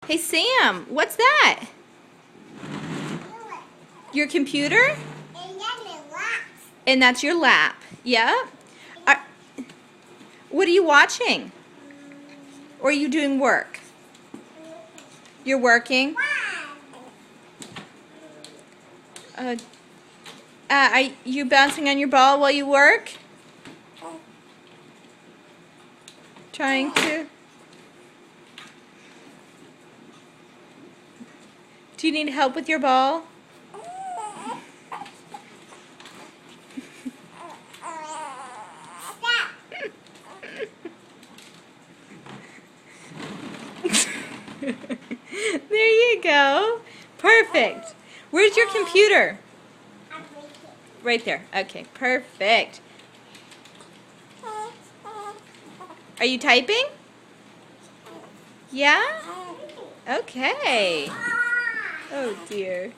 Hey Sam, what's that? Your computer? And that's your lap. Yep. What are you watching? Or are you doing work? You're working? Are you bouncing on your ball while you work? Trying to? Do you need help with your ball? There you go. Perfect. Where's your computer? Right there. Okay, perfect. Are you typing? Yeah? Okay. Oh dear.